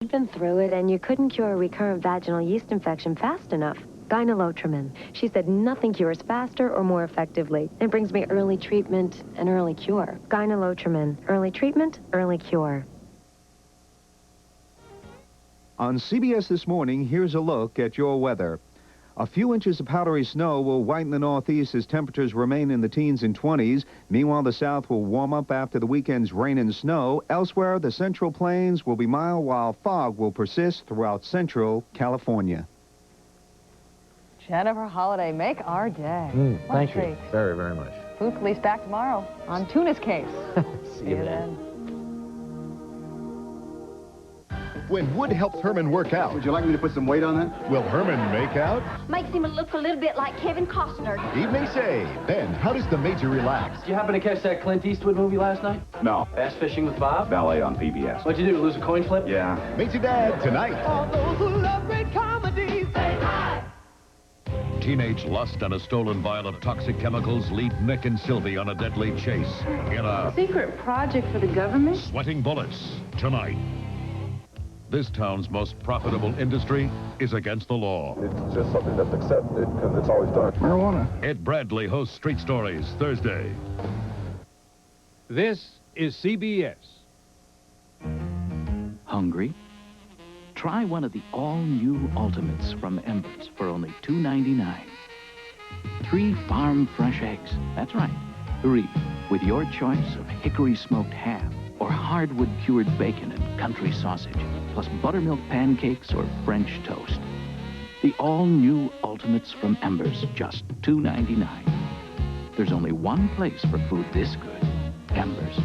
You've been through it, and you couldn't cure a recurrent vaginal yeast infection fast enough. Gynolotrimine. She said nothing cures faster or more effectively. It brings me early treatment and early cure. Gynolotrimine. Early treatment, early cure. On CBS This Morning, here's a look at your weather. A few inches of powdery snow will whiten the northeast as temperatures remain in the teens and 20s. Meanwhile, the south will warm up after the weekend's rain and snow. Elsewhere, the central plains will be mild while fog will persist throughout central California. Jennifer Holliday, make our day. Thank you very, very much. Food Police back tomorrow on Tuna's case. See you then. When Wood helps Herman work out. Would you like me to put some weight on that? Will Herman make out? Makes him look a little bit like Kevin Costner. Evening Shave. Then, how does the Major relax? Did you happen to catch that Clint Eastwood movie last night? No. Bass Fishing with Bob? Ballet on PBS. What'd you do, lose a coin flip? Yeah. Major Dad, tonight. All those who love great comedies, say hi. Teenage lust and a stolen vial of toxic chemicals lead Nick and Sylvie on a deadly chase in a secret project for the government. Sweating bullets tonight. This town's most profitable industry is against the law. It's just something that's accepted because it's always done. Marijuana. Ed Bradley hosts Street Stories Thursday. This is CBS. Hungry? Try one of the all-new Ultimates from Embers for only $2.99. 3 farm-fresh eggs. That's right, 3, with your choice of hickory-smoked ham or hardwood-cured bacon and country sausage, plus buttermilk pancakes or French toast. The all-new Ultimates from Embers, just $2.99. There's only one place for food this good. Embers.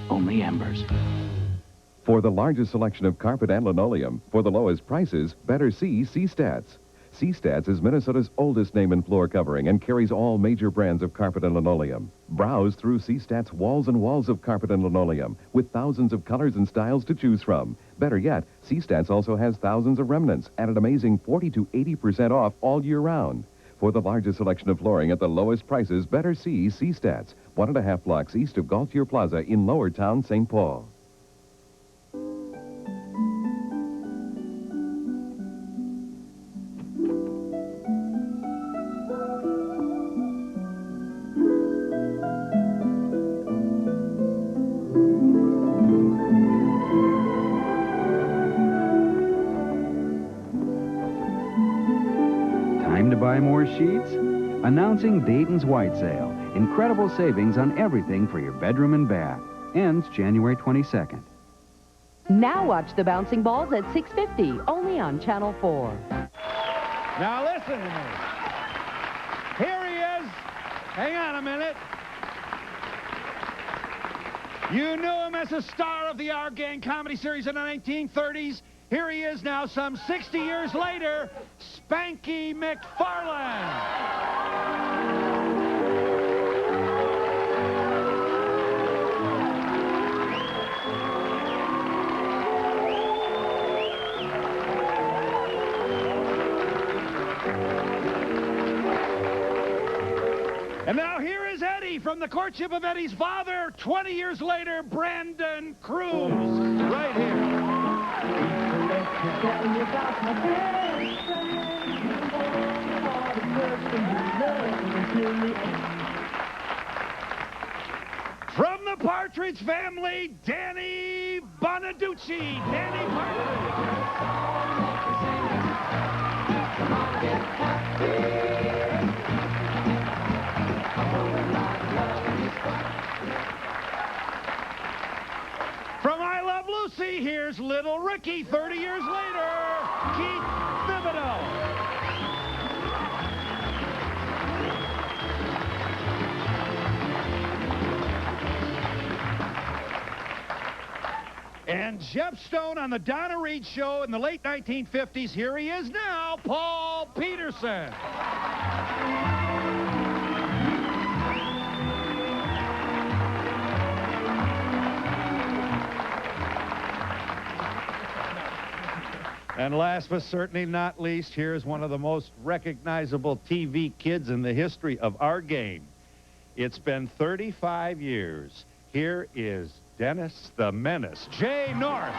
Only Embers. For the largest selection of carpet and linoleum, for the lowest prices, better see C-Stats. C-Stats is Minnesota's oldest name in floor covering and carries all major brands of carpet and linoleum. Browse through C-Stats' walls and walls of carpet and linoleum with thousands of colors and styles to choose from. Better yet, C-Stats also has thousands of remnants at an amazing 40 to 80% off all year round. For the largest selection of flooring at the lowest prices, better see C-Stats, 1.5 blocks east of Gaultier Plaza in Lower Town, St. Paul. Time to buy more sheets? Announcing Dayton's White Sale. Incredible savings on everything for your bedroom and bath. Ends January 22nd. Now watch the bouncing balls at 6:50, only on Channel 4. Now listen to me. Here he is. Hang on a minute. You knew him as a star of the Our Gang comedy series in the 1930s. Here he is now, some 60 years later, Spanky McFarland. And now here is Eddie from the courtship of Eddie's father, 20 years later, Brandon Cruz, right here. From the Partridge Family, Danny Bonaduce. Danny Partridge. From I Love Lucy, here's Little Ricky, 30 years later, Keith Thibodeaux. And Jeff Stone on the Donna Reed Show in the late 1950s. Here he is now, Paul Petersen. And last but certainly not least, here's one of the most recognizable TV kids in the history of our game. It's been 35 years. Here is Dennis the Menace, Jay North.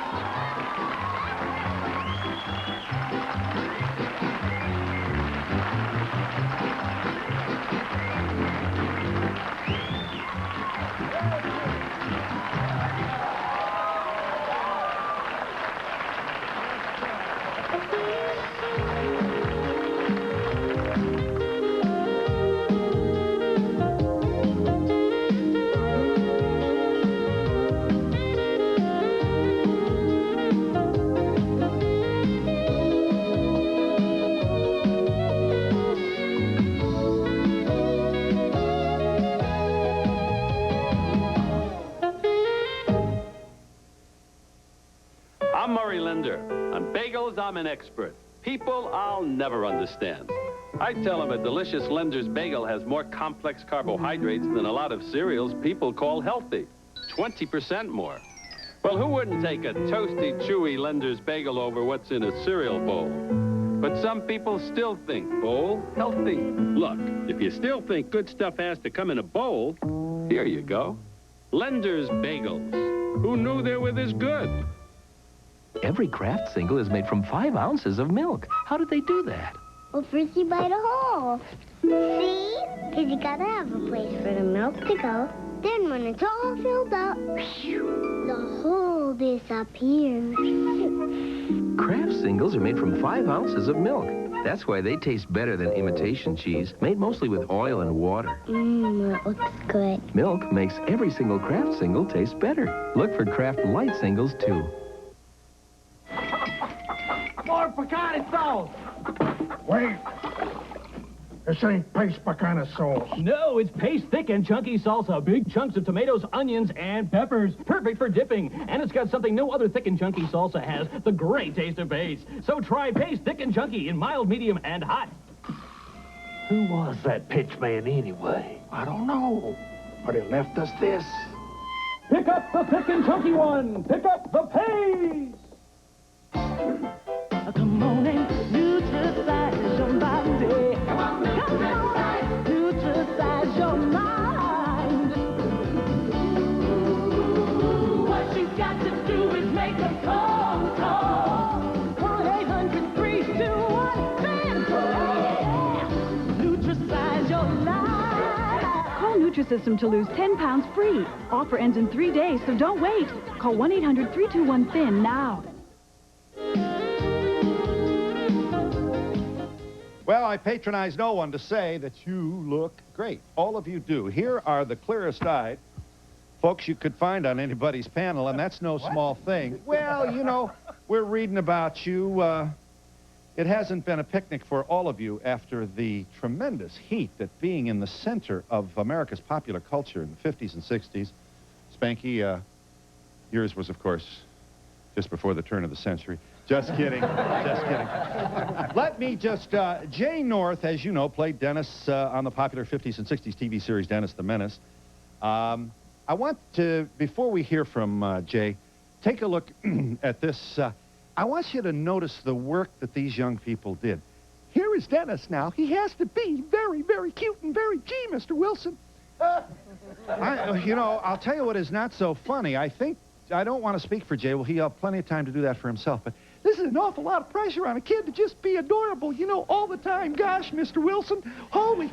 I'm Murray Linder. On bagels, I'm an expert. People I'll never understand. I tell them a delicious Linder's bagel has more complex carbohydrates than a lot of cereals people call healthy. 20% more. Well, who wouldn't take a toasty, chewy Linder's bagel over what's in a cereal bowl? But some people still think bowl healthy. Look, if you still think good stuff has to come in a bowl, here you go. Linder's bagels. Who knew they were this good? Every Kraft single is made from 5 ounces of milk. How did they do that? Well, first you bite a hole. See? Because you gotta have a place for the milk to go. Then when it's all filled up, the hole disappears. Kraft singles are made from 5 ounces of milk. That's why they taste better than imitation cheese, made mostly with oil and water. That looks good. Milk makes every single Kraft single taste better. Look for Kraft Light singles, too. More picante sauce. Wait. This ain't paste picante sauce. No, it's paste thick and chunky salsa. Big chunks of tomatoes, onions, and peppers. Perfect for dipping. And it's got something no other thick and chunky salsa has, the great taste of paste. So try paste thick and chunky in mild, medium, and hot. Who was that pitch man anyway? I don't know. But he left us this. Pick up the thick and chunky one. Pick up the paste. Come on and nutritize your body. Come on, nutritize your mind. What you got to do is make a phone call. 1-800-321-10. Nutritize your life. Call Nutrisystem to lose 10 pounds free. Offer ends in 3 days, so don't wait. Call 1-800-321-THIN now. Well, I patronize no one to say that you look great. All of you do. Here are the clearest-eyed folks you could find on anybody's panel, and that's no small thing. Well, you know, we're reading about you. It hasn't been a picnic for all of you after the tremendous heat that being in the center of America's popular culture in the 50s and 60s. Spanky, yours was, of course, just before the turn of the century. Just kidding. Just kidding. Let me just, Jay North, as you know, played Dennis on the popular 50s and 60s TV series Dennis the Menace. I want to, before we hear from Jay, take a look at this. I want you to notice the work that these young people did. Here is Dennis now. He has to be very, very cute and very gee, Mr. Wilson. You know, I'll tell you what is not so funny. I don't want to speak for Jay. Well, he'll have plenty of time to do that for himself, but this is an awful lot of pressure on a kid to just be adorable, you know, all the time. Gosh, Mr. Wilson, holy...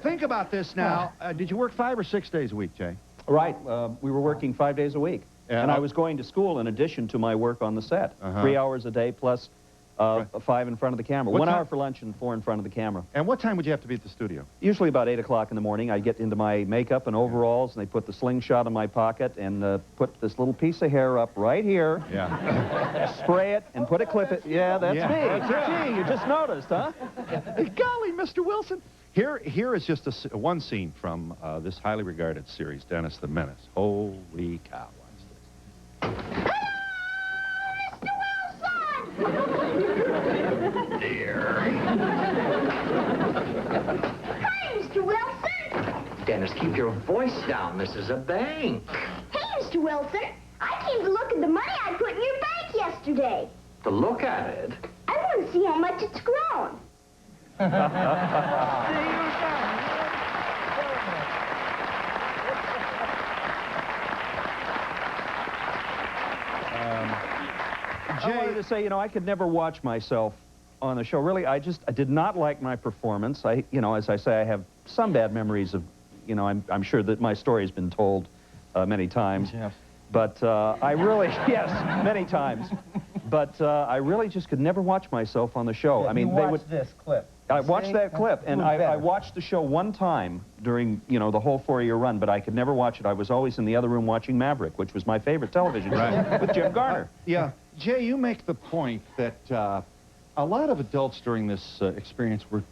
Think about this now. Did you work 5 or 6 days a week, Jay? Right. We were working 5 days a week. And I was going to school in addition to my work on the set. 3 hours a day plus 5 in front of the camera. 1 hour for lunch and 4 in front of the camera. And what time would you have to be at the studio? Usually about 8 o'clock in the morning. I get into my makeup and overalls, and they put the slingshot in my pocket and put this little piece of hair up right here. Yeah. Spray it and put a clip it. Yeah, that's me. Gee, you just noticed, huh? Golly, Mr. Wilson. Here is just one scene from this highly regarded series, Dennis the Menace. Holy cow. Dear. Hi, Mr. Wilson. Dennis, keep your voice down. This is a bank. Hey, Mr. Wilson. I came to look at the money I put in your bank yesterday. To look at it? I want to see how much it's grown. I wanted to say, you know, I could never watch myself on the show. Really, I did not like my performance. You know, as I say, I have some bad memories of, you know, I'm sure that my story has been told many times. Yes. But I really, yes, many times. But I really just could never watch myself on the show. Yeah, I mean, you they watched would. this clip. I watched that clip, and I watched the show one time during, you know, the whole 4-year run, but I could never watch it. I was always in the other room watching Maverick, which was my favorite television show with Jim Garner. Yeah. Jay, you make the point that a lot of adults during this experience were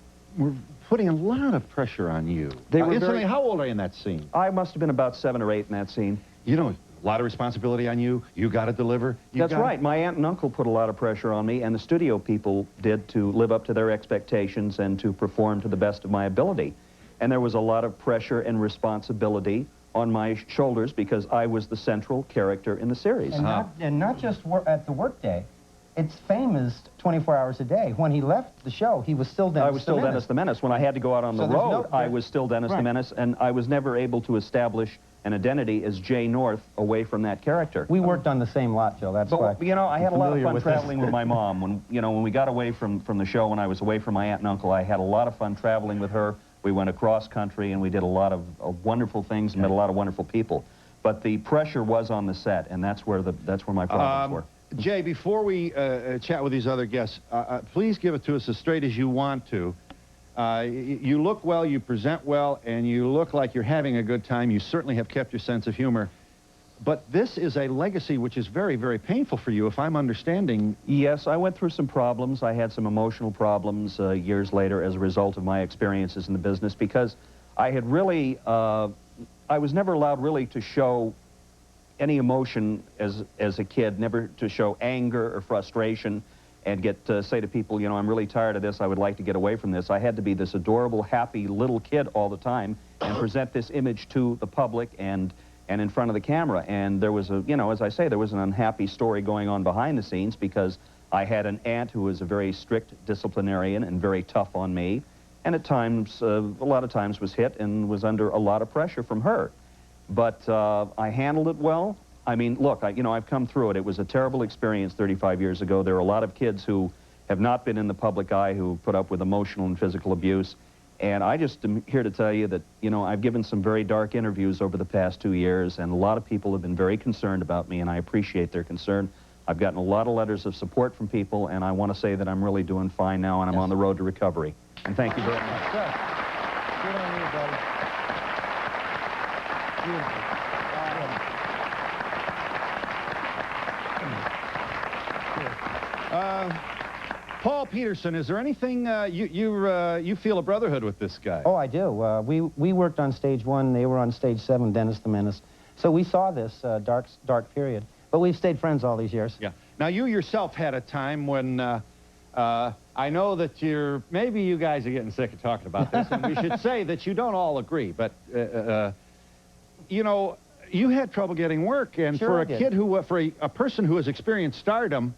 putting a lot of pressure on you. They were how old are you in that scene? I must have been about 7 or 8 in that scene. You know, A lot of responsibility on you. You got to deliver. That's right. My aunt and uncle put a lot of pressure on me, and the studio people did, to live up to their expectations and to perform to the best of my ability. And there was a lot of pressure and responsibility on my shoulders because I was the central character in the series. And not just at the workday. Its fame is 24 hours a day. When he left the show, he was still Dennis the Menace. I was still Dennis the Menace. When I had to go out on the road, I was still Dennis the Menace, and I was never able to establish an identity as Jay North away from that character. We worked on the same lot, Joe. That's why. But, you know, I had a lot of fun traveling this. with my mom. When we got away from the show, when I was away from my aunt and uncle, I had a lot of fun traveling with her. We went across country, and we did a lot of wonderful things and met a lot of wonderful people. But the pressure was on the set, and that's where my problems were. Jay, before we chat with these other guests, please give it to us as straight as you want to. You look well, you present well, and you look like you're having a good time. You certainly have kept your sense of humor. But this is a legacy which is very, very painful for you, if I'm understanding. Yes, I went through some problems. I had some emotional problems years later as a result of my experiences in the business, because I had really, I was never allowed really to show any emotion as a kid, never to show anger or frustration and say to people, you know, I'm really tired of this, I would like to get away from this. I had to be this adorable, happy little kid all the time and present this image to the public and in front of the camera. And there was you know, as I say, there was an unhappy story going on behind the scenes, because I had an aunt who was a very strict disciplinarian and very tough on me, and at times, a lot of times was hit and was under a lot of pressure from her. But I handled it well. I mean, look, you know, I've come through it. It was a terrible experience 35 years ago. There are a lot of kids who have not been in the public eye who put up with emotional and physical abuse. And I just am here to tell you that, you know, I've given some very dark interviews over the past 2 years, and a lot of people have been very concerned about me, and I appreciate their concern. I've gotten a lot of letters of support from people, and I want to say that I'm really doing fine now, and I'm on the road to recovery. And thank you very much. Good on you, buddy. Beautiful. Paul Petersen, is there anything you feel a brotherhood with this guy? Oh, I do. We worked on stage 1. They were on stage 7, Dennis the Menace. So we saw this dark period. But we've stayed friends all these years. Yeah. Now, you yourself had a time when I know that maybe you guys are getting sick of talking about this, and we should say that you don't all agree, but, you know, you had trouble getting work, and Sure for I a did. kid for a person who has experienced stardom.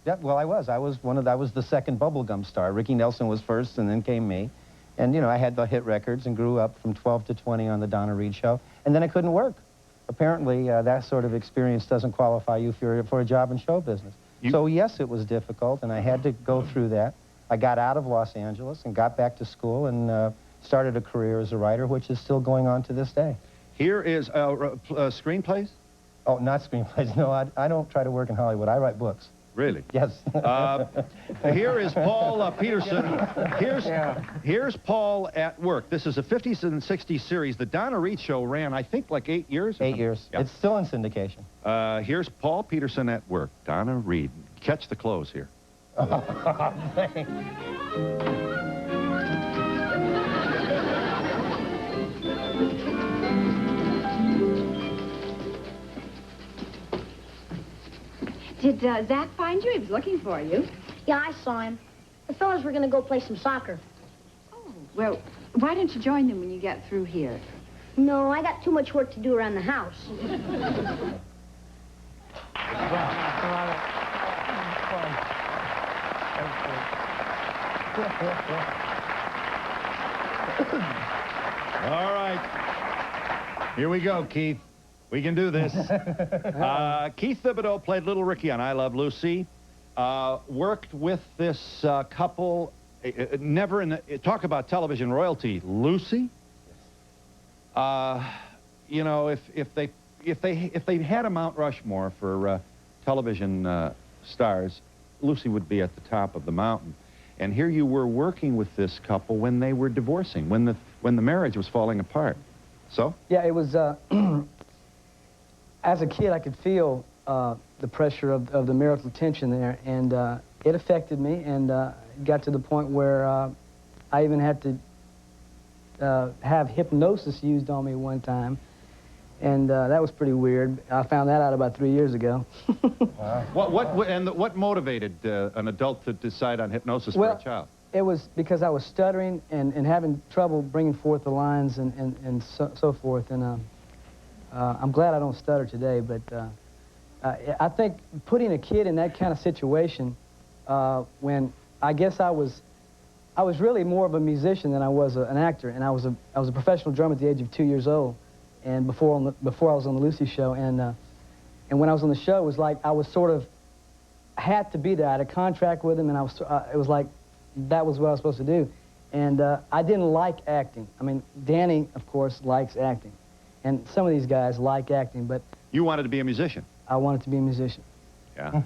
Yeah, well, I was the second bubblegum star. Ricky Nelson was first, and then came me. And, you know, I had the hit records and grew up from 12 to 20 on the Donna Reed show. And then I couldn't work. Apparently, that sort of experience doesn't qualify you for a job in show business. So, yes, it was difficult, and I had to go through that. I got out of Los Angeles and got back to school and started a career as a writer, which is still going on to this day. Here is screenplays? Oh, not screenplays. No, I don't try to work in Hollywood. I write books. Really? Yes. Here is Paul Petersen. Here's Paul at work. This is a 50s and 60s series. The Donna Reed show ran, I think, like 8 years? 8 years. Yeah. It's still in syndication. Here's Paul Petersen at work. Donna Reed. Catch the close here. Thanks. Did Zach find you? He was looking for you. Yeah, I saw him. The fellas were going to go play some soccer. Oh, well, why don't you join them when you get through here? No, I got too much work to do around the house. All right. Here we go, Keith. We can do this. Keith Thibodeaux played Little Ricky on I Love Lucy. Worked with this couple. Never in the, talk about television royalty. Lucy. You know, if they had a Mount Rushmore for television stars, Lucy would be at the top of the mountain. And here you were working with this couple when they were divorcing, when the marriage was falling apart. So? Yeah, it was. As a kid, I could feel the pressure of the marital tension there, and it affected me, and got to the point where I even had to have hypnosis used on me one time, And that was pretty weird. I found that out about 3 years ago. What motivated an adult to decide on hypnosis for a child? It was because I was stuttering and having trouble bringing forth the lines and so forth. And I'm glad I don't stutter today, but I think putting a kid in that kind of situation, when I guess I was really more of a musician than I was an actor, and I was a professional drummer at the age of 2 years old, and before I was on the Lucy show, and when I was on the show, it was like I was sort of had to be there. I had a contract with him, and it was like that was what I was supposed to do, and I didn't like acting. I mean, Danny, of course, likes acting, and some of these guys like acting, but you wanted to be a musician. I wanted to be a musician. Yeah.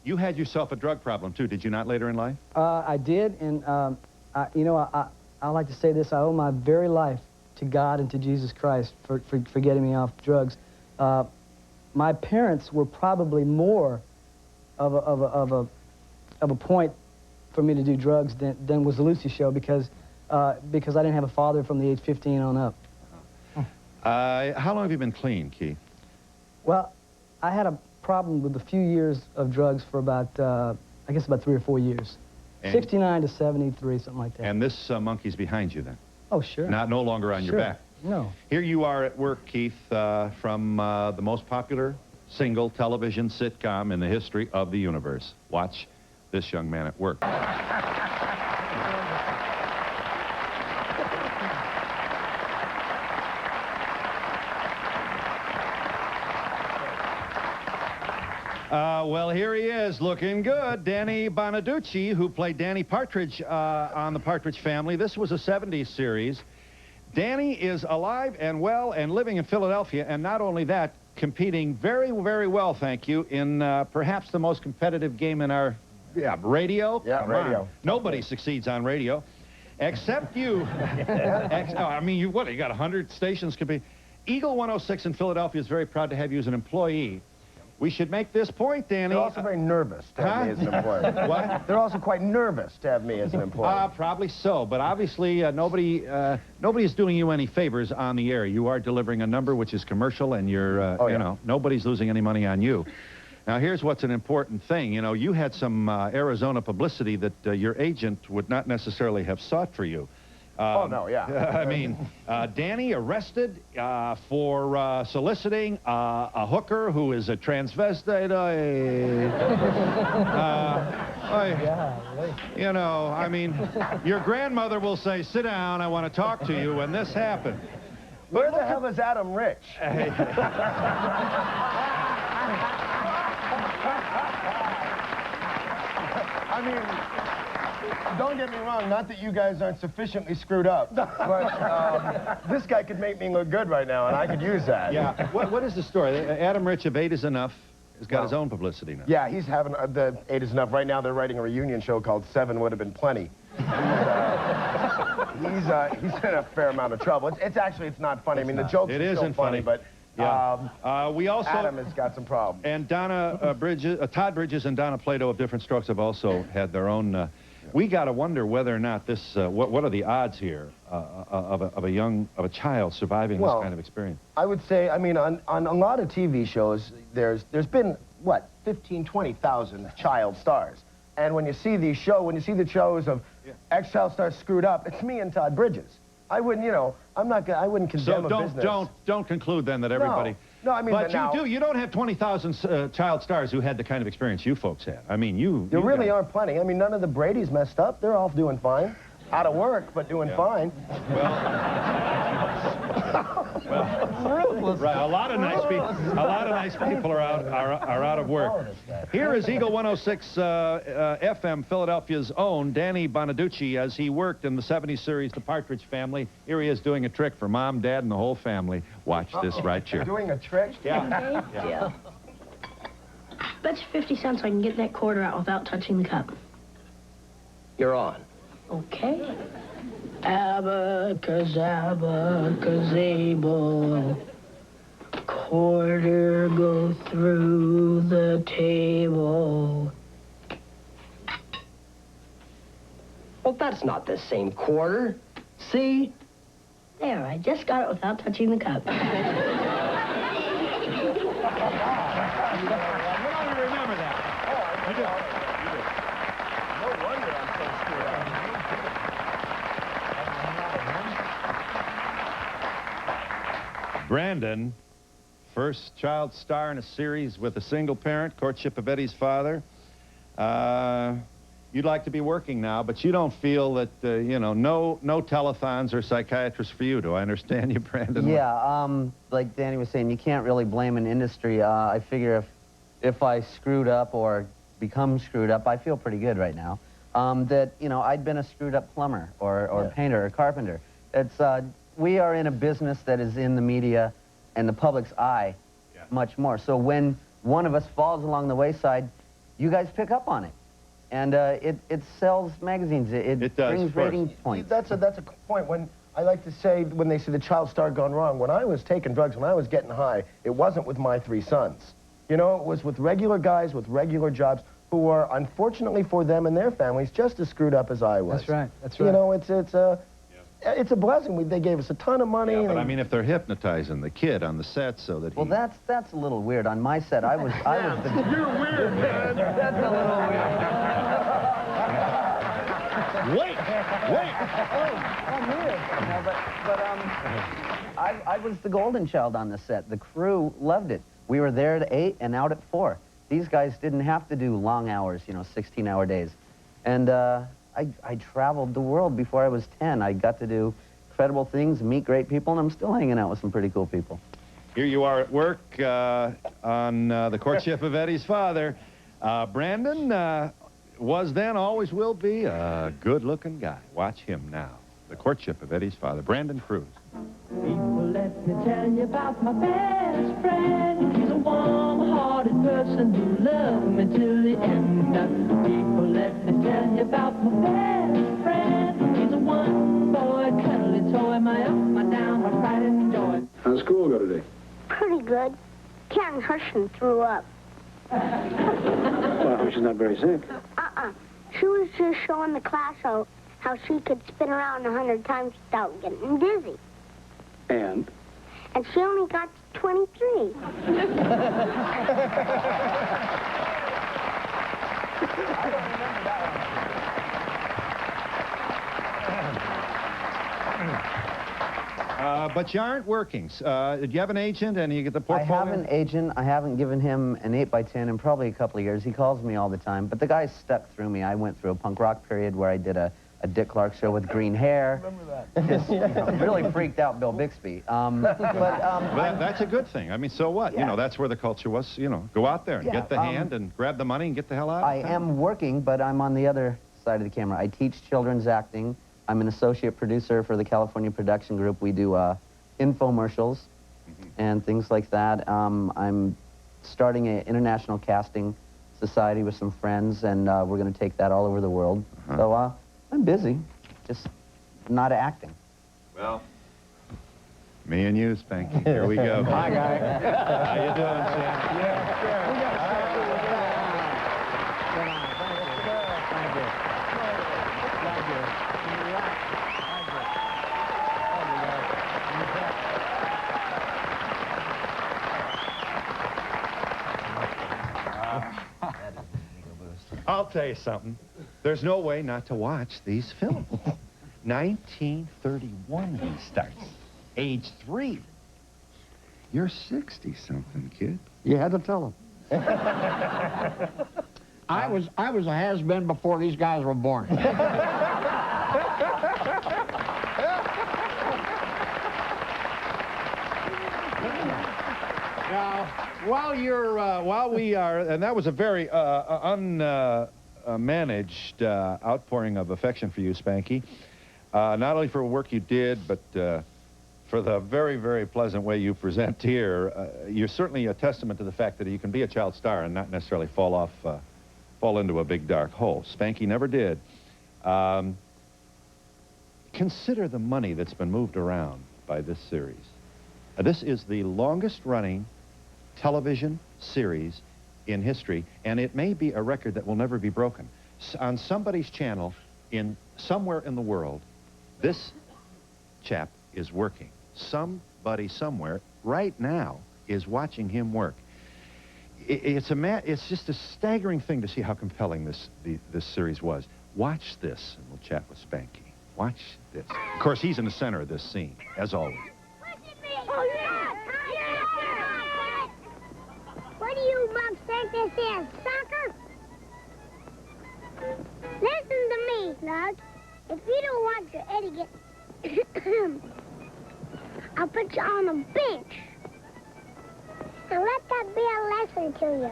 You had yourself a drug problem too, did you not, later in life? I did, and you know, I like to say this: I owe my very life to God and to Jesus Christ for getting me off drugs. My parents were probably more of a point for me to do drugs than was the Lucy show, because I didn't have a father from the age 15 on up. How long have you been clean, Keith? Well, I had a problem with a few years of drugs for about, I guess about 3 or 4 years. And 69 to 73, something like that. And this monkey's behind you then? Oh, sure. No longer on your back? No. Here you are at work, Keith, from the most popular single television sitcom in the history of the universe. Watch this young man at work. Well, here he is, looking good. Danny Bonaduce, who played Danny Partridge on The Partridge Family. This was a 70s series. Danny is alive and well and living in Philadelphia, and not only that, competing very, very well, thank you, in perhaps the most competitive game in our radio. Yeah, radio. Nobody succeeds on radio, except you. I mean, you got 100 stations compete. Eagle 106 in Philadelphia is very proud to have you as an employee. We should make this point, Danny. They're also very nervous to have me as an employee. What? They're also quite nervous to have me as an employee. Probably so, but obviously nobody is doing you any favors on the air. You are delivering a number which is commercial, and you're, you know, nobody's losing any money on you. Now, here's what's an important thing. You know, you had some Arizona publicity that your agent would not necessarily have sought for you. Oh, no, yeah. I mean, Danny arrested for soliciting a hooker who is a transvestite. You know, I mean, your grandmother will say, "Sit down, I want to talk to you," when this happened. Where the hell is Adam Rich? I mean, don't get me wrong, not that you guys aren't sufficiently screwed up, but this guy could make me look good right now, and I could use that. Yeah. What is the story? Adam Rich of 8 is Enough has got his own publicity now. Yeah, he's having the 8 is Enough. Right now, they're writing a reunion show called 7 Would Have Been Plenty. He's in a fair amount of trouble. It's not funny. I mean, the jokes are still funny, but we also Adam has got some problems. And Todd Bridges and Donna Plato of Different Strokes have also had their own. We got to wonder whether or not this. What are the odds here of a child surviving this kind of experience? I would say, I mean, on a lot of TV shows, there's been what 15, 20,000 child stars, and when you see these the shows of ex-child stars screwed up, it's me and Todd Bridges. I wouldn't, you know, I wouldn't condemn a business. Don't conclude then that everybody. No, I mean, but you don't have 20,000 child stars who had the kind of experience you folks had. I mean, you really aren't plenty. I mean, none of the Bradys messed up. They're all doing fine. Out of work, but doing fine. Right, a lot of nice people are out of work. Here is Eagle 106 FM, Philadelphia's own Danny Bonaduce, as he worked in the 70s series The Partridge Family. Here he is doing a trick for Mom, Dad, and the whole family. Watch this right here. Doing a trick? Yeah. Yeah. Bet you 50 cents I can get that quarter out without touching the cup. You're on. Okay. Abacazabacazable, quarter go through the table. Well, that's not the same quarter. See? There, I just got it without touching the cup. Brandon, first child star in a series with a single parent, Courtship of Eddie's Father. You'd like to be working now, but you don't feel that, you know, no telethons or psychiatrists for you. Do I understand you, Brandon? Yeah, like Danny was saying, you can't really blame an industry. I figure if I screwed up or become screwed up, I feel pretty good right now. That, you know, I'd been a screwed up plumber or painter or carpenter. It's, we are in a business that is in the media and the public's eye much more. So when one of us falls along the wayside, you guys pick up on it. And it sells magazines. It brings rating points. That's a point. When I like to say, when they say the child star gone wrong, when I was taking drugs, when I was getting high, it wasn't with my 3 sons. You know, it was with regular guys with regular jobs who were, unfortunately for them and their families, just as screwed up as I was. That's right. That's right. You know, it's a blessing. They gave us a ton of money. Yeah, but I mean, if they're hypnotizing the kid on the set so that Well, that's a little weird. On my set, I was the... You're weird, man. That's a little weird. Wait! I'm weird. No, but I was the golden child on the set. The crew loved it. We were there at 8 and out at 4. These guys didn't have to do long hours, you know, 16-hour days. And I traveled the world before I was 10. I got to do incredible things, meet great people, and I'm still hanging out with some pretty cool people. Here you are at work on The Courtship of Eddie's Father. Brandon was then, always will be, a good-looking guy. Watch him now. The Courtship of Eddie's Father, Brandon Cruz. People, let me tell you about my best friend. He's a warm-hearted person who loved me till the end. People, let me tell you about my best friend. He's a one-boy, cuddly toy, my up, my down, my pride and joy. How's school go today? Pretty good. Karen Hurston threw up. Well, I hope she's not very sick. She was just showing the class how she could spin around 100 times without getting dizzy. And? And she only got to 23. But you aren't working. Do you have an agent and you get the portfolio? I have an agent. I haven't given him an 8x10 in probably a couple of years. He calls me all the time. But the guy stuck through me. I went through a punk rock period where I did a Dick Clark show with green hair. Remember that. Just, you know, really freaked out Bill Bixby. But that's a good thing. I mean, so what? Yeah. You know, that's where the culture was, you know, go out there and get the hand and grab the money and get the hell out of town. I am working, but I'm on the other side of the camera. I teach children's acting. I'm an associate producer for the California Production Group. We do infomercials and things like that. I'm starting an international casting society with some friends, and we're going to take that all over the world. So I'm busy, just not acting. Well, me and you, Spanky. Here we go. Hi, guy. How you doing, Sam? Yeah, sure. I'll tell you something. There's no way not to watch these films. 1931 he starts. Age 3. You're 60-something, kid. You had to tell him. I was a has-been before these guys were born. Now, while we are, and that was a very unmanaged outpouring of affection for you, Spanky. Not only for work you did, but for the very, very pleasant way you present here. You're certainly a testament to the fact that you can be a child star and not necessarily fall into a big dark hole. Spanky never did. Consider the money that's been moved around by this series. This is the longest-running television series in history, and it may be a record that will never be broken. On somebody's channel, somewhere in the world, this chap is working. Somebody somewhere right now is watching him work. It's just a staggering thing to see how compelling this series was. Watch this, and we'll chat with Spanky. Watch this. Of course, he's in the center of this scene, as always. Oh, yeah! think this is soccer? Listen to me, Slug. If you don't want your etiquette, I'll put you on a bench. And let that be a lesson to you.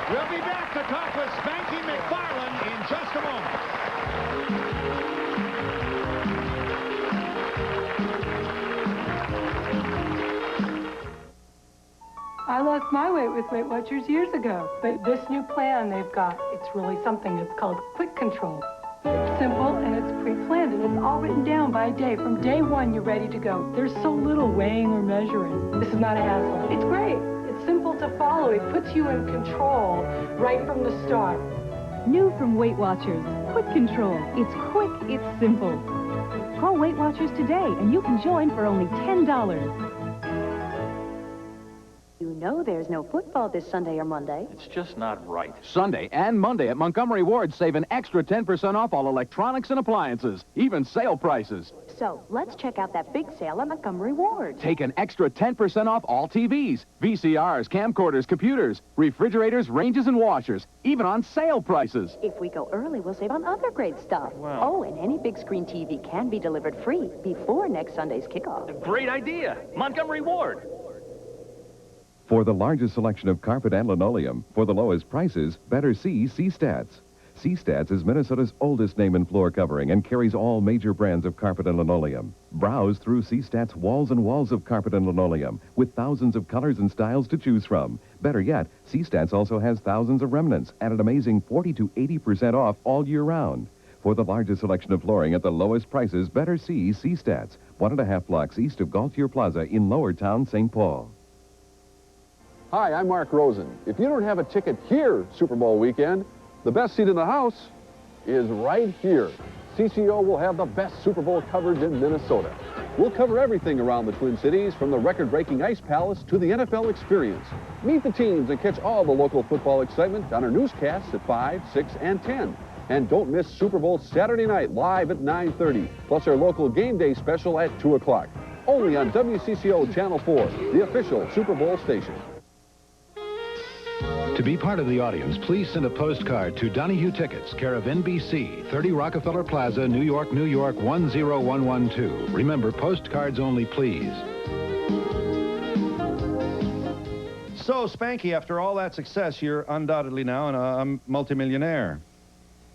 We'll be back to talk with Spanky McFarland in just a moment. I lost my weight with Weight Watchers years ago, but this new plan they've got, it's really something. It's called Quick Control. It's simple and it's pre-planned and it's all written down by day. From day one, you're ready to go. There's so little weighing or measuring. This is not a hassle. It's great. It's simple to follow. It puts you in control right from the start. New from Weight Watchers, Quick Control. It's quick, it's simple. Call Weight Watchers today and you can join for only $10. You know there's no football this Sunday or Monday. It's just not right. Sunday and Monday at Montgomery Ward, save an extra 10% off all electronics and appliances, even sale prices. So let's check out that big sale at Montgomery Ward. Take an extra 10% off all TVs, VCRs, camcorders, computers, refrigerators, ranges, and washers, even on sale prices. If we go early, we'll save on other great stuff. Wow. Oh, and any big screen TV can be delivered free before next Sunday's kickoff. Great idea. Montgomery Ward. For the largest selection of carpet and linoleum, for the lowest prices, better see C-Stats. C-Stats is Minnesota's oldest name in floor covering and carries all major brands of carpet and linoleum. Browse through C-Stats' walls and walls of carpet and linoleum with thousands of colors and styles to choose from. Better yet, C-Stats also has thousands of remnants at an amazing 40 to 80% off all year round. For the largest selection of flooring at the lowest prices, better see C-Stats, 1.5 blocks east of Gaultier Plaza in Lower Town, St. Paul. Hi, I'm Mark Rosen. If you don't have a ticket here Super Bowl weekend, the best seat in the house is right here. CCO will have the best Super Bowl coverage in Minnesota. We'll cover everything around the Twin Cities, from the record-breaking Ice Palace to the NFL experience. Meet the teams and catch all the local football excitement on our newscasts at 5, 6, and 10. And don't miss Super Bowl Saturday night live at 9:30, plus our local game day special at 2 o'clock. Only on WCCO Channel 4, the official Super Bowl station. To be part of the audience, please send a postcard to Donahue Tickets, care of NBC, 30 Rockefeller Plaza, New York, New York, 10112. Remember, postcards only, please. So, Spanky, after all that success, you're undoubtedly now a multimillionaire.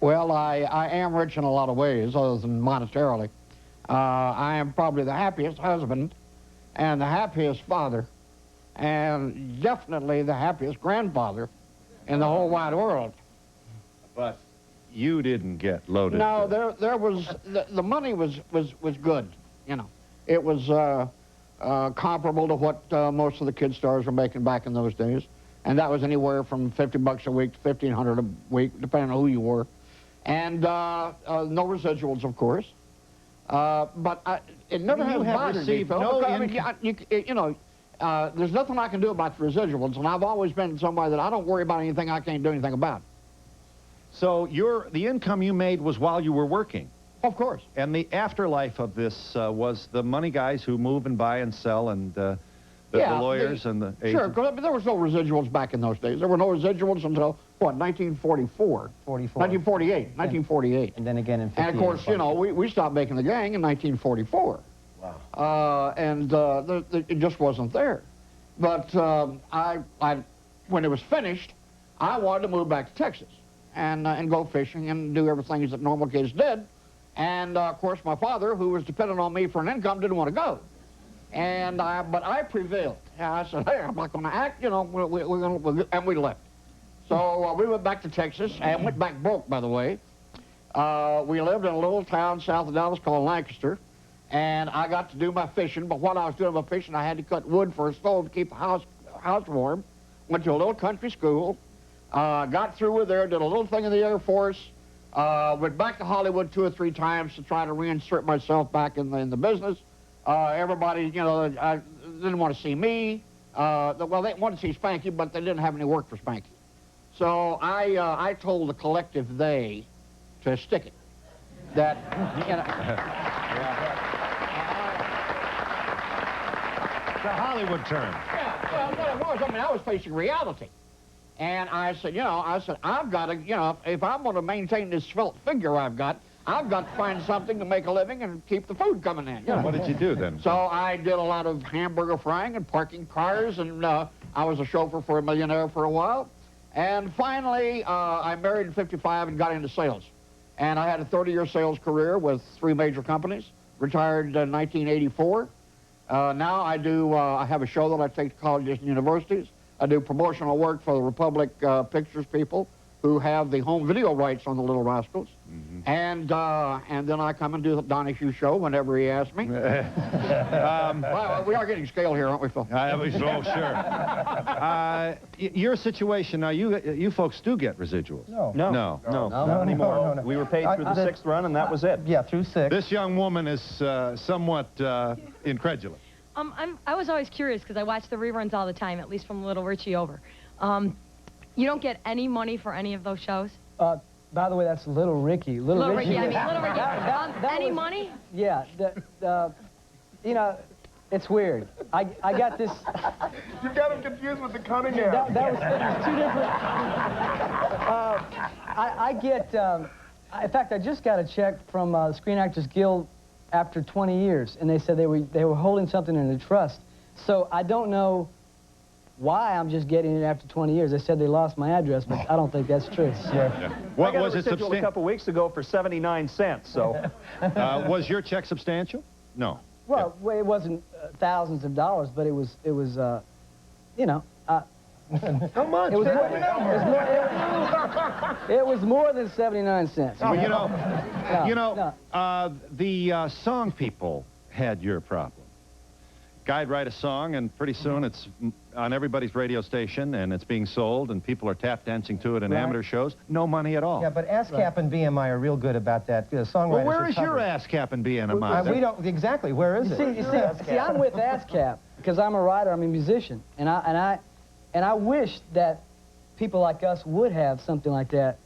Well, I am rich in a lot of ways, other than monetarily. I am probably the happiest husband and the happiest father, and definitely the happiest grandfather in the whole wide world. But you didn't get loaded. No, there was, the money was good, you know. It was comparable to what most of the kid stars were making back in those days. And that was anywhere from $50 a week to $1,500 a week, depending on who you were. And no residuals, of course. But it never has bothered me, Phil, no because, you know, there's nothing I can do about the residuals, and I've always been somebody that I don't worry about anything I can't do anything about. So the income you made was while you were working? Of course. And the afterlife of this was the money guys who move and buy and sell, and the lawyers and the agents? Sure, because there was no residuals back in those days. There were no residuals until, what, 1944? 1948. 1948. And then again in 50. And, of course, you know, we stopped making the gang in 1944. Wow. It just wasn't there. But when it was finished, I wanted to move back to Texas and go fishing and do everything that normal kids did. And, of course, my father, who was dependent on me for an income, didn't want to go. But I prevailed. I said, hey, I'm not going to act, you know, and we left. So we went back to Texas, and went back broke, by the way. We lived in a little town south of Dallas called Lancaster, and I got to do my fishing. But while I was doing my fishing, I had to cut wood for a stove to keep the house warm. Went to a little country school, got through with there, did a little thing in the Air Force, went back to Hollywood 2 or 3 times to try to reinsert myself back in the business. Everybody, you know, didn't want to see me. Well, they wanted to see Spanky, but they didn't have any work for Spanky. So I told the collective they to stick it. That, you know. The Hollywood term. Yeah, well, what it was, I mean, I was facing reality. And I said, I've got to, if I'm going to maintain this svelte figure I've got to find something to make a living and keep the food coming in. What did you do then? So I did a lot of hamburger frying and parking cars, and I was a chauffeur for a millionaire for a while. And finally, I married at 55 and got into sales. And I had a 30-year sales career with 3 major companies, retired in 1984. Now I have a show that I take to colleges and universities. I do promotional work for the Republic Pictures people who have the home video rights on the Little Rascals. And then I come and do the Donahue show whenever he asks me. Well, we are getting scale here, aren't we, Phil? Oh, sure. Your situation now, you folks do get residuals. No. No. Not anymore. We were paid through the 6th run, and that was it. Yeah, through 6. This young woman is somewhat incredulous. I was always curious because I watch the reruns all the time, at least from Little Richie over. You don't get any money for any of those shows? By the way, that's Little Ricky. Little Ricky. I mean, Little Ricky. Any money? Yeah. It's weird. I got this. You got him confused with the Cunningham. That was 2 different. I get. In fact, I just got a check from the Screen Actors Guild after 20 years, and they said they were holding something in a trust. So I don't know why I'm just getting it after 20 years. They said they lost my address, but I don't think that's true. What I got was a it residual a couple weeks ago for 79 cents, so. Was your check substantial? No. Well, it wasn't thousands of dollars, but it was How much? It was more than 79 cents. Well, the song people had your problem. Guy'd write a song, and pretty soon it's on everybody's radio station, and it's being sold, and people are tap dancing to it in amateur shows. No money at all. Yeah, but ASCAP and BMI are real good about that. Songwriters. Well, where is your ASCAP and BMI? We don't exactly. Where is it? See, I'm with ASCAP because I'm a writer. I'm a musician, and I wish that people like us would have something like that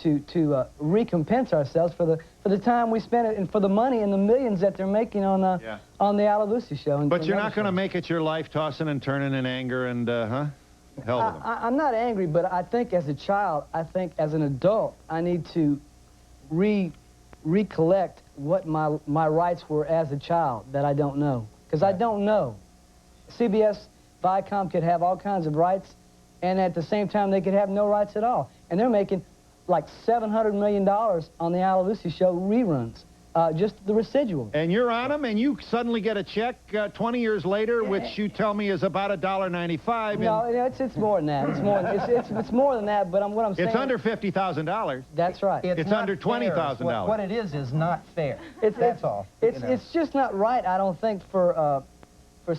to recompense ourselves for the time we spent it and for the money and the millions that they're making on the Al Lucy show. But you're not going to make it your life tossing and turning in anger and hell with them. I'm not angry, but I think as a child, I think as an adult, I need to recollect what my rights were as a child that I don't know, because I don't know. CBS, Viacom could have all kinds of rights, and at the same time they could have no rights at all, and they're making like $700 million on the Al Lucy show reruns, just the residual. And you're on them, and you suddenly get a check 20 years later, which you tell me is about $1.95. No, it's more than that. It's more than that. But what I'm saying. It's under $50,000. That's right. It's under $20,000. What it is not fair. That's all. It's just not right. I don't think for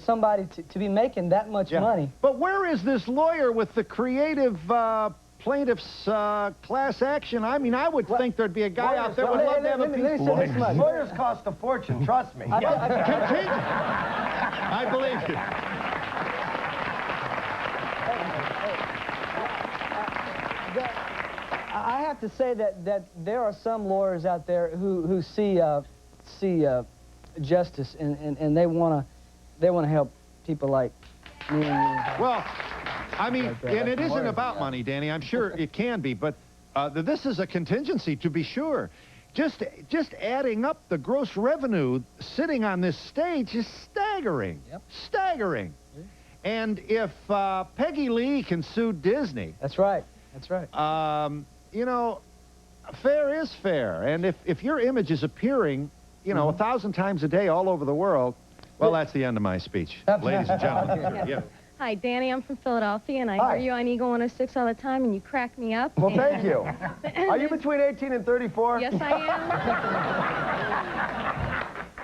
somebody to be making that much money. But where is this lawyer with the creative plaintiff's class action? I mean, I would think there'd be a guy out there who would love to have a piece. Lawyers cost a fortune, trust me. I believe you. I have to say that there are some lawyers out there who see justice and they want to help people like me and you. Well, I mean, and it isn't about money, Danny. I'm sure it can be, but this is a contingency, to be sure. Just adding up the gross revenue sitting on this stage is staggering. Yep. Staggering. And if Peggy Lee can sue Disney... That's right. That's right. Fair is fair. And if your image is appearing, 1,000 times a day all over the world, well, that's the end of my speech, ladies and gentlemen. Yeah. Hi, Danny. I'm from Philadelphia, and I hear you on Eagle 106 all the time, and you crack me up. Well, thank you. Are you between 18 and 34? Yes, I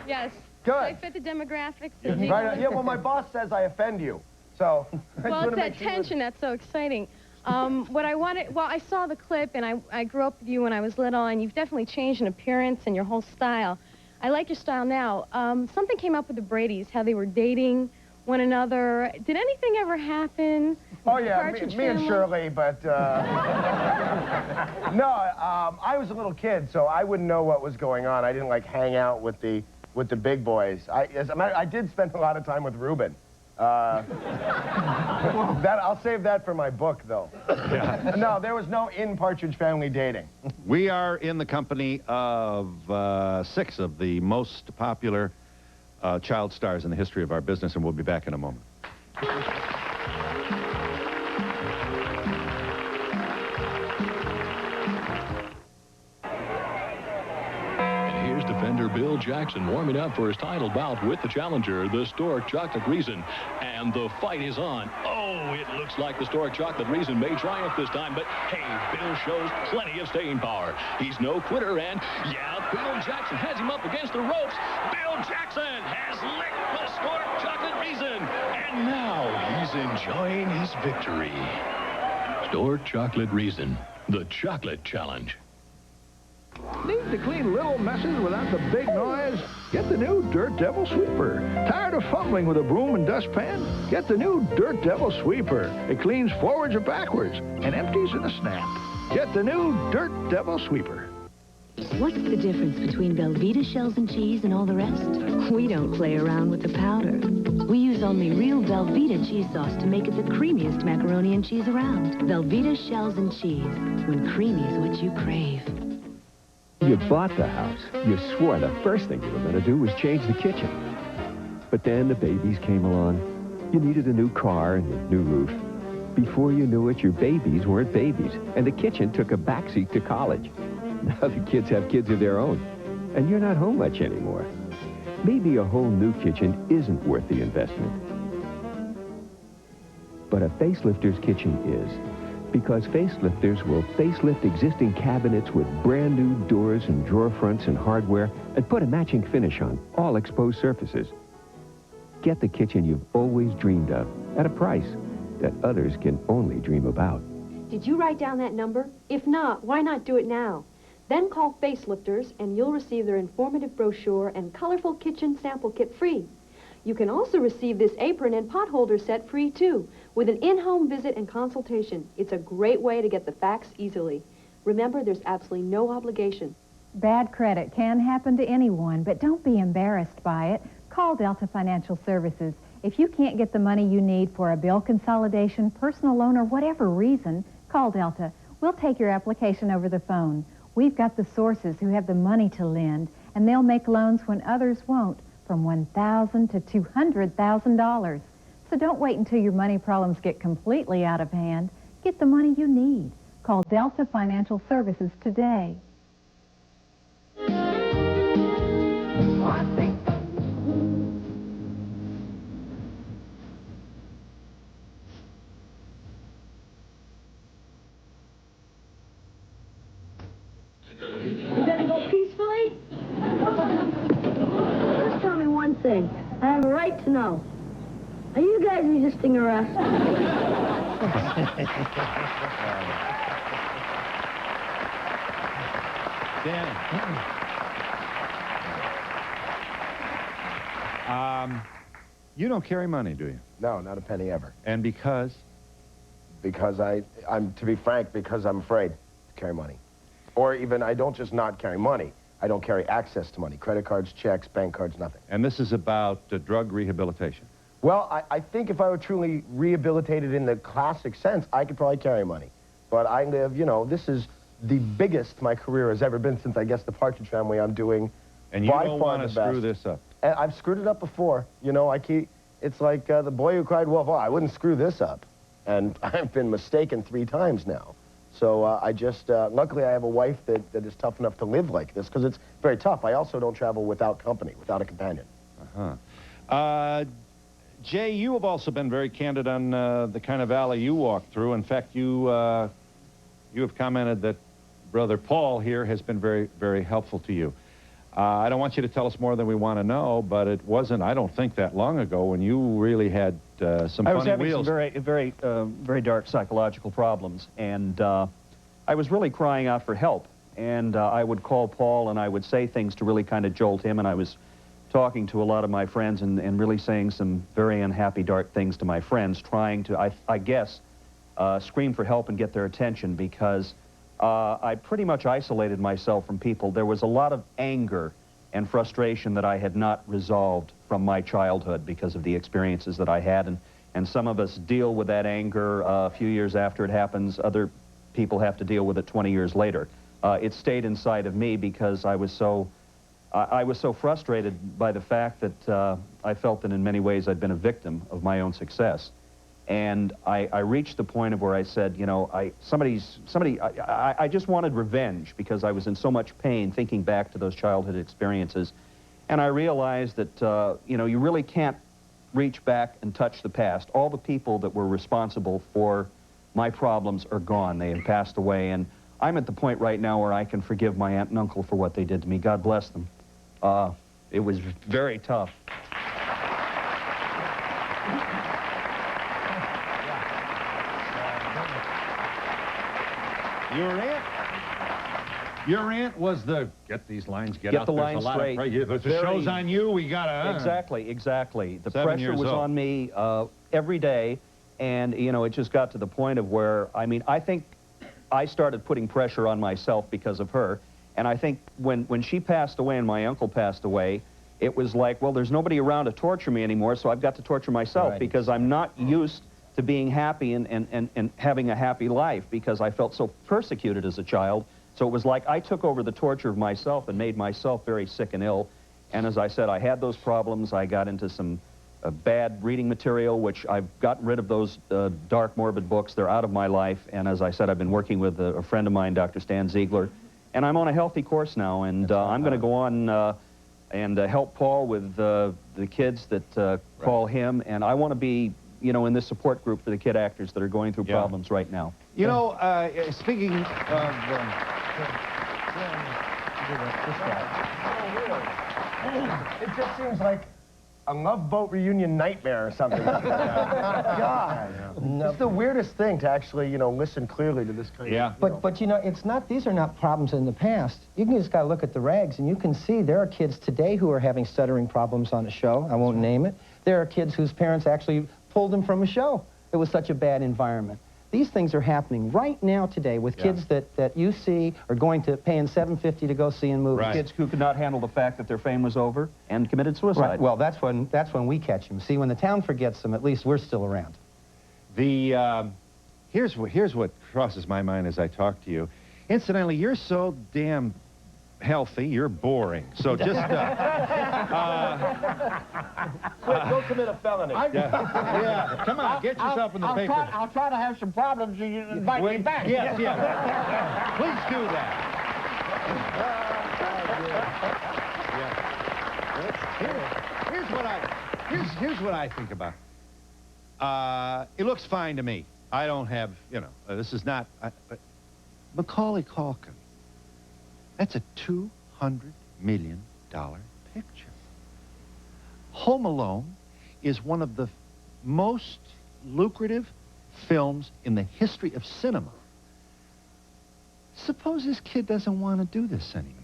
am. Yes. Good. I fit the demographics. Right. Yeah, well, my boss says I offend you, so... Well, it's that tension that's so exciting. What I wanted... Well, I saw the clip, and I grew up with you when I was little, and you've definitely changed in appearance and your whole style. I like your style now. Something came up with the Bradys, how they were dating one another. Did anything ever happen? Oh, yeah, Partridge me and family? Shirley, but, no, I was a little kid, so I wouldn't know what was going on. I didn't, like, hang out with the big boys. As a matter, I did spend a lot of time with Reuben. I'll save that for my book, though. Yeah. No, there was no in-Partridge Family dating. We are in the company of 6 of the most popular child stars in the history of our business, and we'll be back in a moment. Here's defender Bill Jackson warming up for his title bout with the challenger, the Stork Chocolate Reason. And the fight is on. Oh, it looks like the Stork Chocolate Reason may triumph this time, but hey, Bill shows plenty of staying power. He's no quitter, and yeah, Bill Jackson has him up against the ropes. Bill Jackson has licked the Stork Chocolate Reason, and now he's enjoying his victory. Stork Chocolate Reason, the chocolate challenge. Need to clean little messes without the big noise? Get the new Dirt Devil Sweeper. Tired of fumbling with a broom and dustpan? Get the new Dirt Devil Sweeper. It cleans forwards or backwards and empties in a snap. Get the new Dirt Devil Sweeper. What's the difference between Velveeta shells and cheese and all the rest? We don't play around with the powder. We use only real Velveeta cheese sauce to make it the creamiest macaroni and cheese around. Velveeta shells and cheese, when creamy is what you crave. You bought the house. You swore the first thing you were going to do was change the kitchen. But then the babies came along. You needed a new car and a new roof. Before you knew it, your babies weren't babies, and the kitchen took a backseat to college. Now the kids have kids of their own, and you're not home much anymore. Maybe a whole new kitchen isn't worth the investment. But a facelifter's kitchen is. Because facelifters will facelift existing cabinets with brand new doors and drawer fronts and hardware and put a matching finish on all exposed surfaces. Get the kitchen you've always dreamed of at a price that others can only dream about. Did you write down that number? If not, why not do it now? Then call Facelifters and you'll receive their informative brochure and colorful kitchen sample kit free. You can also receive this apron and pot holder set free too, with an in-home visit and consultation. It's a great way to get the facts easily. Remember, there's absolutely no obligation. Bad credit can happen to anyone, but don't be embarrassed by it. Call Delta Financial Services. If you can't get the money you need for a bill consolidation, personal loan, or whatever reason, call Delta. We'll take your application over the phone. We've got the sources who have the money to lend, and they'll make loans when others won't, from $1,000 to $200,000. So don't wait until your money problems get completely out of hand. Get the money you need. Call Delta Financial Services today. You gonna go peacefully? Just tell me one thing. I have a right to know. Are you guys resisting arrest? Danny. You don't carry money, do you? No, not a penny ever. And because? Because I'm, to be frank, because I'm afraid to carry money. Or even, I don't just not carry money. I don't carry access to money. Credit cards, checks, bank cards, nothing. And this is about drug rehabilitation? Well, I think if I were truly rehabilitated in the classic sense, I could probably carry money. But I live, you know, this is the biggest my career has ever been since, I guess, the Partridge Family. I'm doing and you by don't far want to the best. screw this up? And I've screwed it up before. You know, it's like the boy who cried wolf. Oh, I wouldn't screw this up. And I've been mistaken 3 times now. So I just, luckily I have a wife that is tough enough to live like this, because it's very tough. I also don't travel without company, without a companion. Jay, you have also been very candid on the kind of alley you walk through. In fact, you have commented that Brother Paul here has been very, very helpful to you. I don't want you to tell us more than we want to know, but it wasn't, I don't think, that long ago when you really had some funny wheels. I was having some very dark psychological problems, and I was really crying out for help. And I would call Paul, and I would say things to really kind of jolt him, and I was talking to a lot of my friends and really saying some very unhappy, dark things to my friends, trying to, I guess, scream for help and get their attention, because I pretty much isolated myself from people. There was a lot of anger and frustration that I had not resolved from my childhood because of the experiences that I had, and some of us deal with that anger a few years after it happens. Other people have to deal with it 20 years later. It stayed inside of me because I was so frustrated by the fact that I felt that in many ways I'd been a victim of my own success. And I reached the point of where I said, you know, I just wanted revenge because I was in so much pain thinking back to those childhood experiences. And I realized that, you know, you really can't reach back and touch the past. All the people that were responsible for my problems are gone. They have passed away. And I'm at the point right now where I can forgive my aunt and uncle for what they did to me. God bless them. It was very tough. Your aunt was the, get these lines, get out, the there's lines a lot straight. of, the show's on you, we gotta... Exactly, exactly. The 7 pressure years was old. on me every day, and, you know, it just got to the point of where, I mean, I think I started putting pressure on myself because of her, and I think when she passed away and my uncle passed away, it was like, well, there's nobody around to torture me anymore, so I've got to torture myself because I'm not used to being happy and having a happy life because I felt so persecuted as a child. So it was like I took over the torture of myself and made myself very sick and ill. And as I said, I had those problems. I got into some bad reading material, which I've gotten rid of those dark, morbid books. They're out of my life. And as I said, I've been working with a friend of mine, Dr. Stan Ziegler. And I'm on a healthy course now. And I'm going to go on and help Paul with the kids that call him. And I want to be, you know, in this support group for the kid actors that are going through problems right now. You know, speaking of... It just seems like a Love Boat reunion nightmare or something. God, it's the weirdest thing to actually, you know, listen clearly to this kind of... But you know, it's not, these are not problems in the past. You can just gotta look at the rags and you can see there are kids today who are having stuttering problems on a show. I won't name it. There are kids whose parents actually pulled them from a show. It was such a bad environment. These things are happening right now today with kids that you see are going to paying $7.50 to go see in movies. Kids who could not handle the fact that their fame was over and committed suicide. Right. Well, that's when we catch them. See, when the town forgets them, at least we're still around. The here's what crosses my mind as I talk to you. Incidentally, you're so damn healthy, you're boring. So just Don't commit a felony. yeah, come on, get yourself in the paper. I'll try to have some problems and you invite me back. Yes, yes. Please do that. Here's what I think about. It looks fine to me. I don't have, you know, this is not. But Macaulay Culkin. That's a $200 million picture. Home Alone is one of the most lucrative films in the history of cinema. Suppose this kid doesn't want to do this anymore.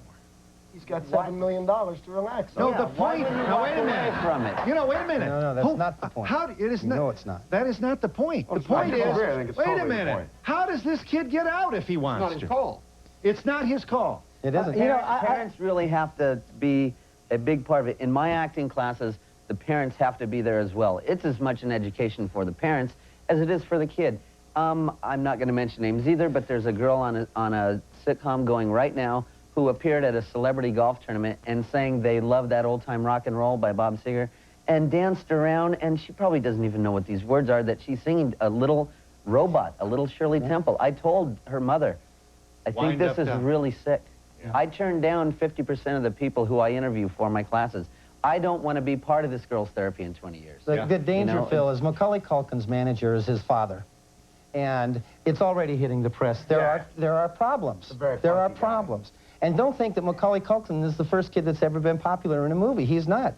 He's got $7 million to relax. No, the point. No, wait a minute. From it. You know, wait a minute. No, that's not the point. It is not. No, it's not. That is not the point. The point is. Wait a minute. How does this kid get out if he wants to? It's not his call. It's not his call. It isn't. You know, parents really have to be a big part of it. In my acting classes, the parents have to be there as well. It's as much an education for the parents as it is for the kid. I'm not going to mention names either, but there's a girl on a sitcom going right now who appeared at a celebrity golf tournament and sang They Love That Old Time Rock and Roll by Bob Seger and danced around, and she probably doesn't even know what these words are, that she's singing a little robot, a little Shirley Temple. I told her mother, I think this is really sick. Yeah. I turn down 50% of the people who I interview for my classes. I don't want to be part of this girl's therapy in 20 years. The danger, Phil, is Macaulay Culkin's manager is his father. And it's already hitting the press. There are problems. There are problems. And don't think that Macaulay Culkin is the first kid that's ever been popular in a movie. He's not.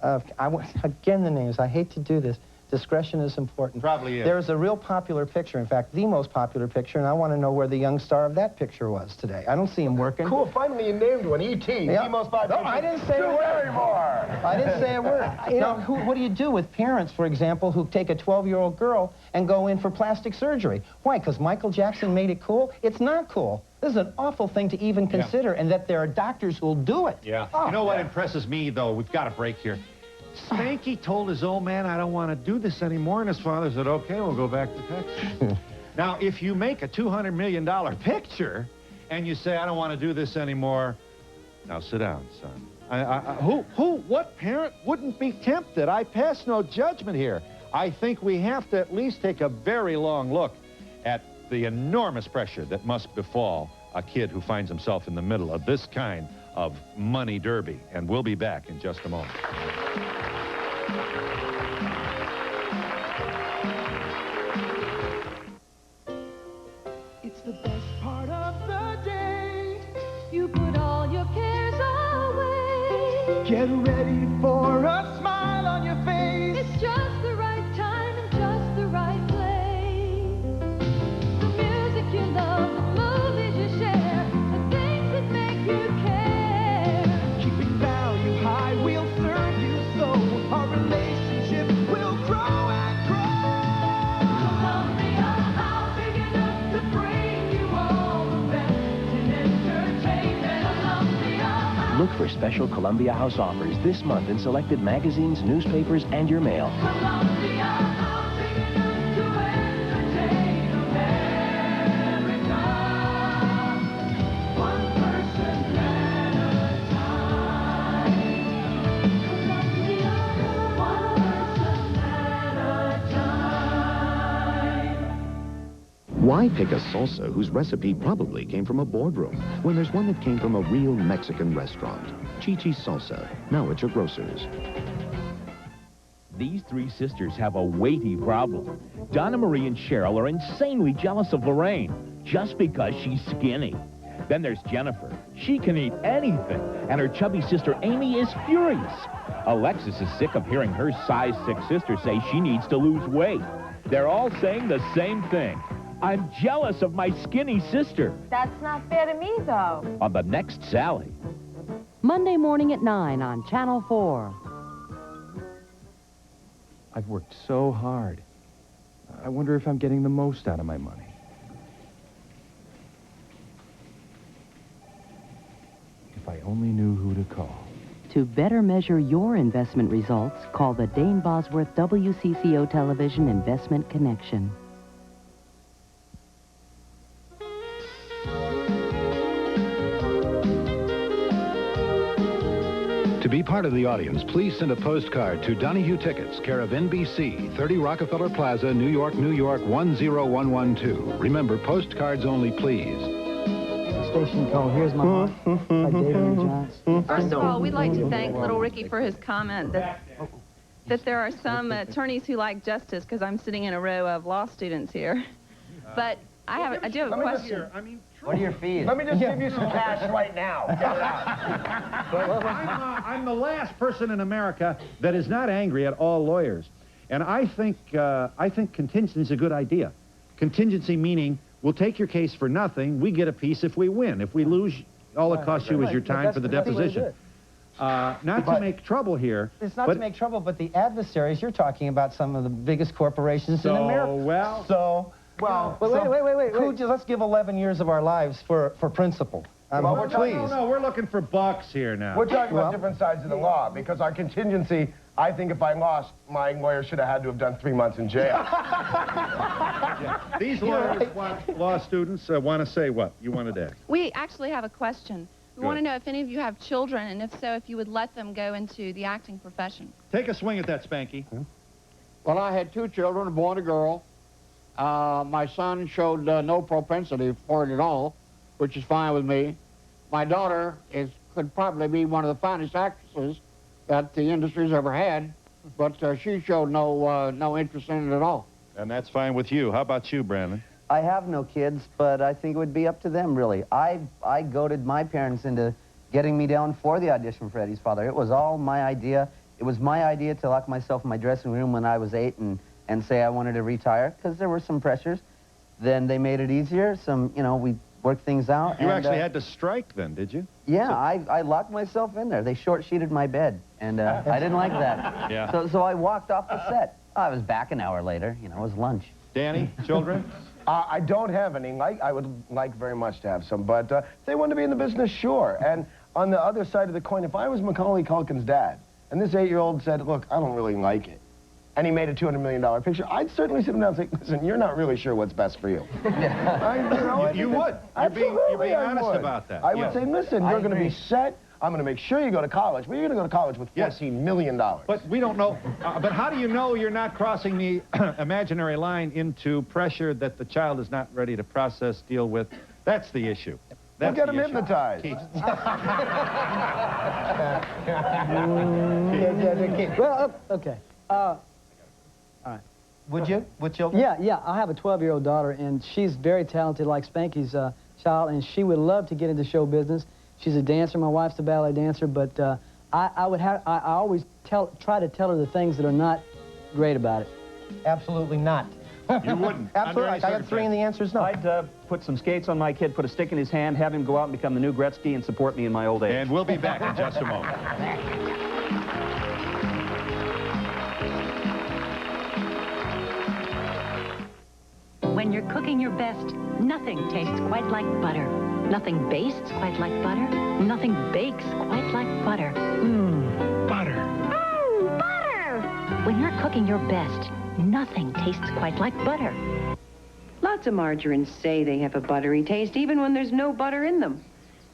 Again, the names. I hate to do this. Discretion is important. Probably is. There's a real popular picture, in fact, the most popular picture, and I want to know where the young star of that picture was today. I don't see him working. Cool, finally you named one, E.T., Yeah. the most popular. No, I didn't say a word. anymore. I didn't say a word. You know, what do you do with parents, for example, who take a 12-year-old girl and go in for plastic surgery? Why, because Michael Jackson made it cool? It's not cool. This is an awful thing to even consider, and that there are doctors who will do it. Yeah. Oh, You know what impresses me, though? We've got a break here. Spanky told his old man, I don't want to do this anymore, and his father said, okay, we'll go back to Texas. Now, if you make a $200 million picture, and you say, I don't want to do this anymore, now sit down, son. What parent wouldn't be tempted? I pass no judgment here. I think we have to at least take a very long look at the enormous pressure that must befall a kid who finds himself in the middle of this kind of money derby. And we'll be back in just a moment. It's the best part of the day. You put all your cares away. Get ready for a smile on your face. It's just the right time and just the right place. The music you love, the movies you share, the things that make you care. Keeping value high, we'll serve you so. Our relationship will grow and grow. Columbia, how big enough to bring you all the best in entertainment. Columbia. Look for special Columbia House offers this month in selected magazines, newspapers, and your mail. Columbia, how big enough to entertain America. One person at a time. Columbia, one person at a time. Why pick a salsa whose recipe probably came from a boardroom when there's one that came from a real Mexican restaurant? Chi-Chi's Salsa, now at your grocer's. These three sisters have a weighty problem. Donna Marie and Cheryl are insanely jealous of Lorraine just because she's skinny. Then there's Jennifer. She can eat anything, and her chubby sister Amy is furious. Alexis is sick of hearing her size 6 sister say she needs to lose weight. They're all saying the same thing. I'm jealous of my skinny sister. That's not fair to me, though. On the next Sally. Monday morning at 9 on Channel 4. I've worked so hard. I wonder if I'm getting the most out of my money. If I only knew who to call. To better measure your investment results, call the Dane Bosworth WCCO Television Investment Connection. To be part of the audience, please send a postcard to Donahue Tickets, care of NBC, 30 Rockefeller Plaza, New York, New York, 10112. Remember, postcards only, please. Station called Here's My Heart by David and Johns. First of all, we'd like to thank little Ricky for his comment that there are some attorneys who like justice, because I'm sitting in a row of law students here. But I do have a question. What are your fees? Let me just give you some cash right now. Get it out. I'm the last person in America that is not angry at all lawyers. And I think contingency is a good idea. Contingency meaning we'll take your case for nothing, we get a piece if we win. If we lose, all it costs you is your time for the deposition. Not to make trouble here. It's not to make trouble, but the adversaries, you're talking about some of the biggest corporations in America. Wait. Let's give 11 years of our lives for principle. Please. No, we're looking for bucks here now. We're talking about different sides of the law, because our contingency, I think if I lost, my lawyer should have had to have done 3 months in jail. These lawyers, law students, want to say what? You wanted to ask. We actually have a question. We Good. want to know if any of you have children, and if so, if you would let them go into the acting profession. Take a swing at that, Spanky. Well, I had 2 children, a boy and a girl. My son showed no propensity for it at all, which is fine with me. My daughter could probably be one of the finest actresses that the industry's ever had, but she showed no interest in it at all. And that's fine with you. How about you, Brandon? I have no kids, but I think it would be up to them, really. I goaded my parents into getting me down for the audition for Eddie's father. It was all my idea, It was my idea to lock myself in my dressing room when I was 8 and say I wanted to retire, because there were some pressures. Then they made it easier. We worked things out. You actually had to strike then, did you? Yeah, I locked myself in there. They short-sheeted my bed, and I didn't like that. Yeah. So I walked off the set. I was back an hour later. It was lunch. Danny, children? I don't have any. I would like very much to have some, but if they want to be in the business, sure. And on the other side of the coin, if I was Macaulay Culkin's dad, and this 8-year-old said, look, I don't really like it, and he made a $200 million picture, I'd certainly sit him down and say, listen, you're not really sure what's best for you. You would. You're being honest about that. I would say, listen, you're going to be set. I'm going to make sure you go to college, but you're going to go to college with $14 million. But we don't know. But how do you know you're not crossing the imaginary line into pressure that the child is not ready to process, deal with? That's the issue. We'll get him hypnotized. Well, okay. All right. Would you? With children? Yeah. I have a 12-year-old daughter, and she's very talented, like Spanky's child, and she would love to get into show business. She's a dancer. My wife's a ballet dancer, but I always try to tell her the things that are not great about it. Absolutely not. You wouldn't. Absolutely. I got 3, and the answer is no. I'd put some skates on my kid, put a stick in his hand, have him go out and become the new Gretzky and support me in my old age. And we'll be back in just a moment. When you're cooking your best, nothing tastes quite like butter. Nothing bastes quite like butter. Nothing bakes quite like butter. Butter. Butter! When you're cooking your best, nothing tastes quite like butter. Lots of margarines say they have a buttery taste even when there's no butter in them.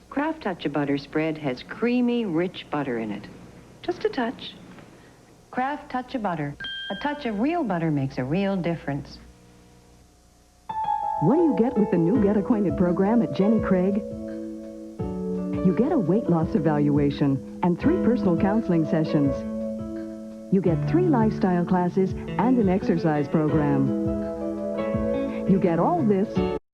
Kraft Touch-A-Butter spread has creamy, rich butter in it. Just a touch. Kraft Touch-A-Butter. A touch of real butter makes a real difference. What do you get with the new Get Acquainted program at Jenny Craig? You get a weight loss evaluation and 3 personal counseling sessions. You get 3 lifestyle classes and an exercise program. You get all this